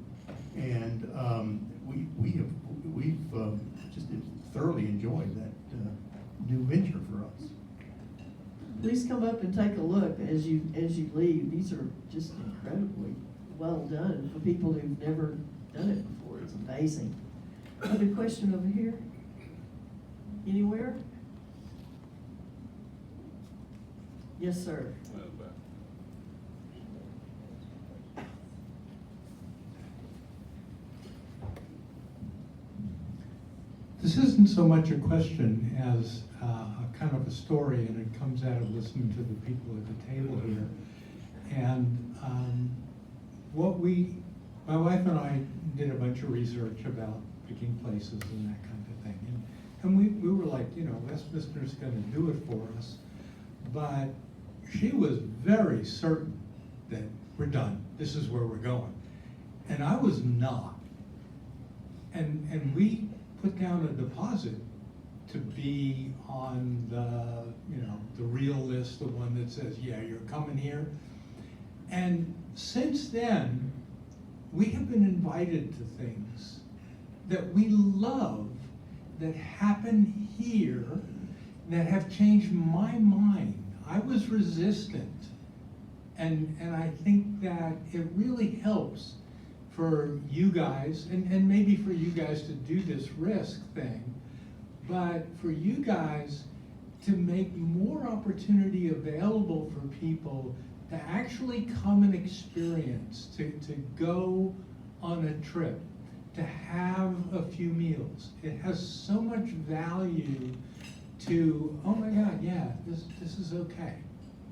And we've just thoroughly enjoyed that new venture for us. Please come up and take a look as you leave. These are just incredibly well done for people who've never done it before. It's amazing. Other question over here? Anywhere? Yes, sir. This isn't so much a question as a kind of a story, and it comes out of listening to the people at the table here. And my wife and I did a bunch of research about picking places and that kind of thing. And we were like, Westminster's going to do it for us. But she was very certain that we're done. This is where we're going. And I was not. And we put down a deposit to be on the real list, the one that says, yeah, you're coming here. And since then, we have been invited to things that we love that happen here that have changed my mind. I was resistant. And I think that it really helps for you guys, and maybe for you guys to do this risk thing, but for you guys to make more opportunity available for people to actually come and experience, to go on a trip, to have a few meals. It has so much value to, oh my God, yeah, this is okay.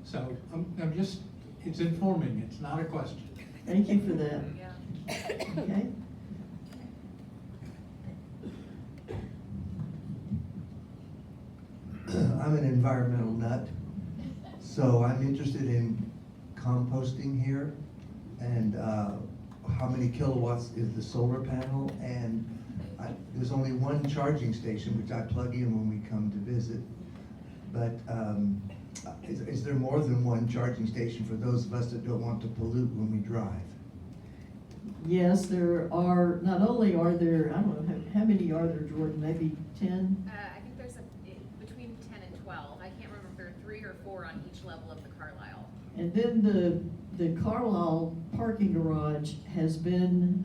So I'm just, it's informing, it's not a question. Thank you for that. Okay. I'm an environmental nut, so I'm interested in composting here, and how many kilowatts is the solar panel, and there's only one charging station which I plug in when we come to visit, but is there more than one charging station for those of us that don't want to pollute when we drive? Yes, there are, not only are there, I don't know, how many are there, Jordan, maybe 10? I think there's between 10 and 12. I can't remember if there are 3 or 4 on each level of the Carlisle. And then the Carlisle parking garage has been,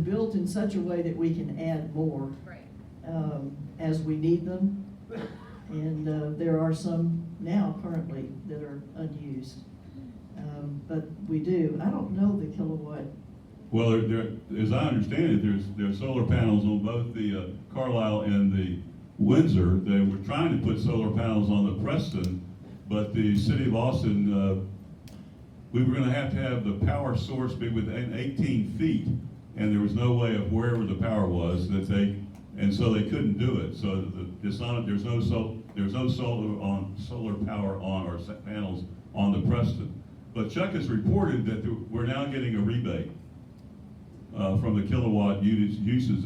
built in such a way that we can add more. Right. As we need them. And there are some now currently that are unused. But we do. I don't know the kilowatt. Well, as I understand it, there's solar panels on both the Carlisle and the Windsor. They were trying to put solar panels on the Preston, but the city of Austin, we were gonna have the power source be within 18 feet, and there was no way of wherever the power was and so they couldn't do it. So there's no solar power on or panels on the Preston. But Chuck has reported that we're now getting a rebate from the kilowatt uses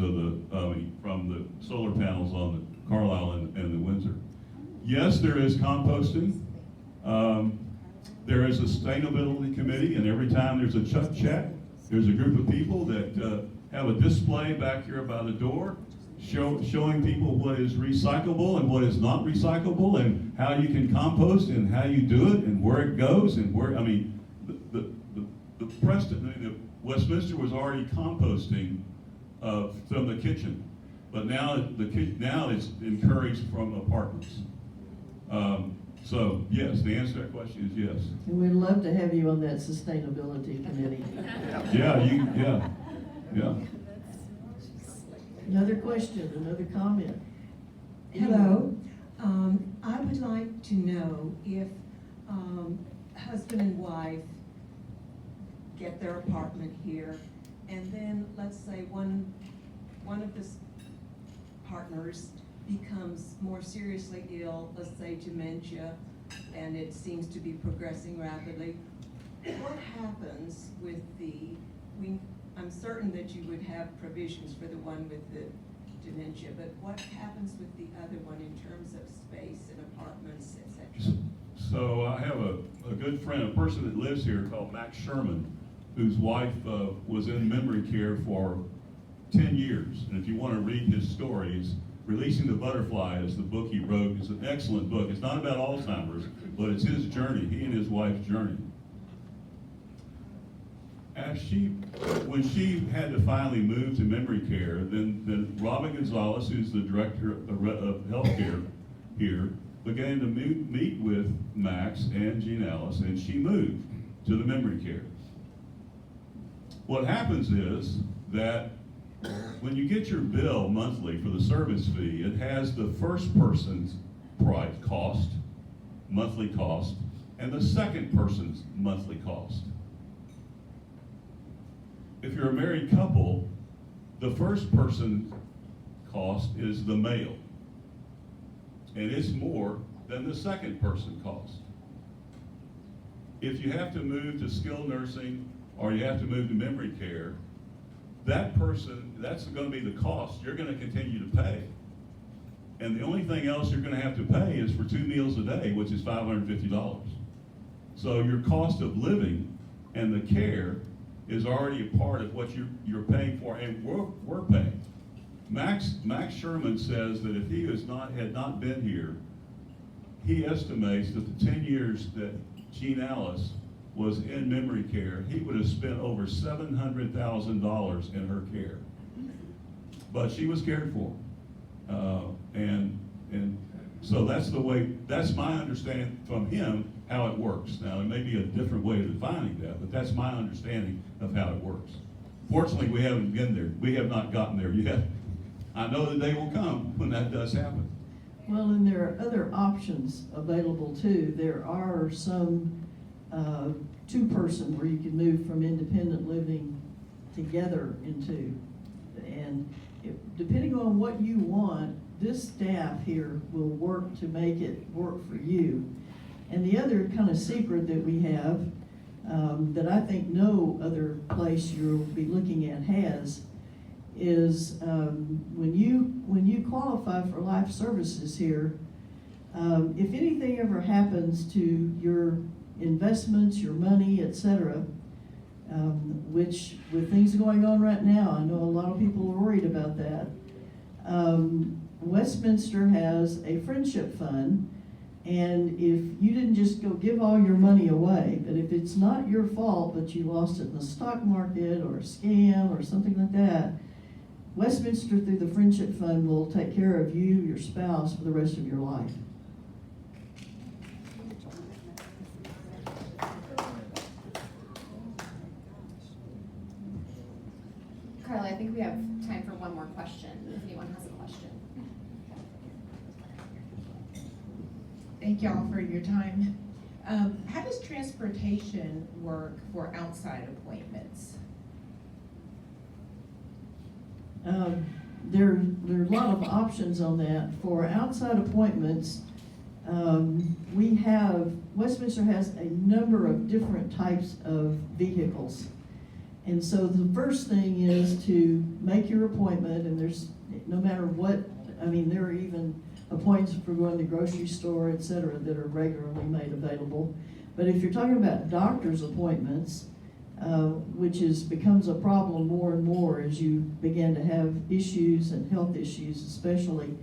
from the solar panels on the Carlisle and the Windsor. Yes, there is composting. There is a sustainability committee, and every time there's a Chuck check, there's a group of people that have a display back here by the door showing people what is recyclable and what is not recyclable, and how you can compost and how you do it and where it goes and where, I mean, the Preston, Westminster was already composting from the kitchen, but now it's encouraged from apartments. So yes, the answer to that question is yes. And we'd love to have you on that sustainability committee. Yeah. Another question, another comment? Hello. I would like to know if husband and wife get their apartment here, and then let's say one of the partners becomes more seriously ill, let's say dementia, and it seems to be progressing rapidly. What happens with I'm certain that you would have provisions for the one with the dementia, but what happens with the other one in terms of space and apartments, etc.? So I have a good friend, a person that lives here called Max Sherman, whose wife was in memory care for 10 years. And if you want to read his stories, Releasing the Butterfly is the book he wrote. It's an excellent book. It's not about Alzheimer's, but it's his journey, he and his wife's journey. When she had to finally move to memory care, then Robin Gonzalez, who's the director of healthcare here, began to meet with Max and Jean Alice, and she moved to the memory care. What happens is that when you get your bill monthly for the service fee, it has the first person's monthly cost, and the second person's monthly cost. If you're a married couple, the first person's cost is the mail, and it's more than the second person cost. If you have to move to skilled nursing or you have to move to memory care, that's going to be the cost you're going to continue to pay. And the only thing else you're going to have to pay is for 2 meals a day, which is $550. So your cost of living and the care is already a part of what you're paying for, and we're paying. Max Sherman says that if he had not been here, he estimates that the 10 years that Jean Alice was in memory care, he would have spent over $700,000 in her care. But she was cared for, and so that's my understanding from him how it works. Now, it may be a different way of defining that, but that's my understanding of how it works. Fortunately, we haven't been there. We have not gotten there yet. I know the day will come when that does happen. Well, and there are other options available too. There are some two-person where you can move from independent living together into, and depending on what you want, this staff here will work to make it work for you. And the other kind of secret that we have, that I think no other place you'll be looking at has, is when you qualify for life services here, if anything ever happens to your investments, your money, etc., which with things going on right now, I know a lot of people are worried about that. Westminster has a friendship fund And if you didn't just go give all your money away, but if it's not your fault, but you lost it in the stock market or a scam or something like that, Westminster through the Friendship Fund will take care of you, your spouse, for the rest of your life. Carly, I think we have time for one more question, if anyone has a question. Thank y'all for your time. How does transportation work for outside appointments? There are a lot of options on that. For outside appointments, Westminster has a number of different types of vehicles. And so the first thing is to make your appointment, and there's, no matter what, there are even appointments for going to the grocery store, et cetera, that are regularly made available. But if you're talking about doctor's appointments, which becomes a problem more and more as you begin to have issues and health issues especially,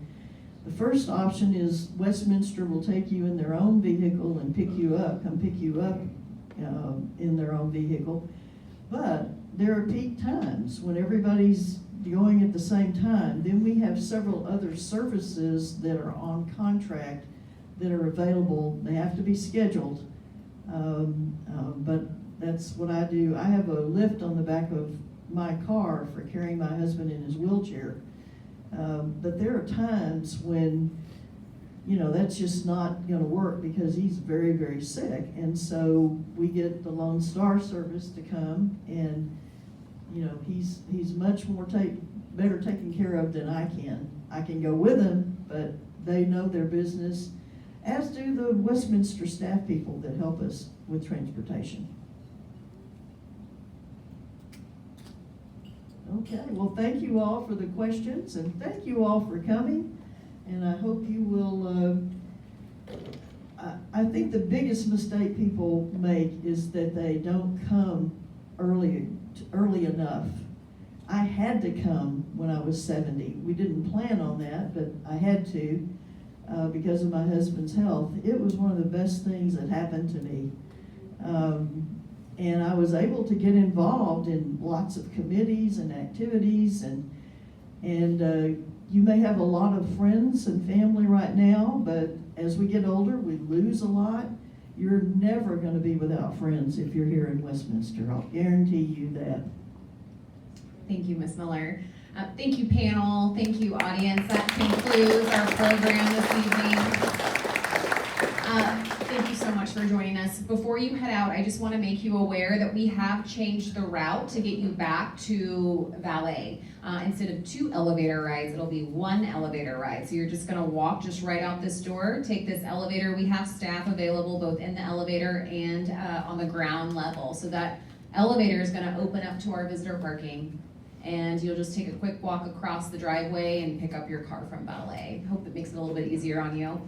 the first option is Westminster will take you in their own vehicle and come pick you up in their own vehicle. But there are peak times when everybody's going at the same time. Then we have several other services that are on contract that are available. They have to be scheduled, but that's what I do. I have a lift on the back of my car for carrying my husband in his wheelchair. But there are times when, that's just not going to work because he's very, very sick. And so we get the Lone Star service to come, and he's much more better taken care of than I can. I can go with him, but they know their business, as do the Westminster staff people that help us with transportation. Okay, well, thank you all for the questions, and thank you all for coming. And I hope you will, I think the biggest mistake people make is that they don't come early enough. I had to come when I was 70. We didn't plan on that, but I had to because of my husband's health. It was one of the best things that happened to me. And I was able to get involved in lots of committees and activities, and you may have a lot of friends and family right now, but as we get older, we lose a lot. You're never going to be without friends if you're here in Westminster. I'll guarantee you that. Thank you, Ms. Miller. Thank you, panel. Thank you, audience. That concludes our program this evening. Thank you so much for joining us. Before you head out, I just want to make you aware that we have changed the route to get you back to Valet. Instead of 2 elevator rides, it'll be 1 elevator ride. So you're just going to walk just right out this door, take this elevator. We have staff available both in the elevator and on the ground level. So that elevator is going to open up to our visitor parking, and you'll just take a quick walk across the driveway and pick up your car from Valet. Hope it makes it a little bit easier on you.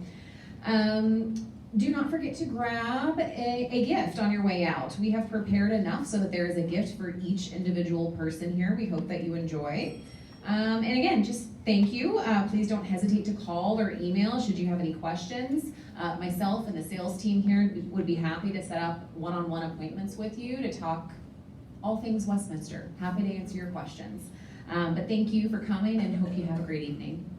Do not forget to grab a gift on your way out. We have prepared enough so that there is a gift for each individual person here. We hope that you enjoy. And again, just thank you. Please don't hesitate to call or email should you have any questions. Myself and the sales team here would be happy to set up one-on-one appointments with you to talk all things Westminster. Happy to answer your questions. But thank you for coming, and hope you have a great evening.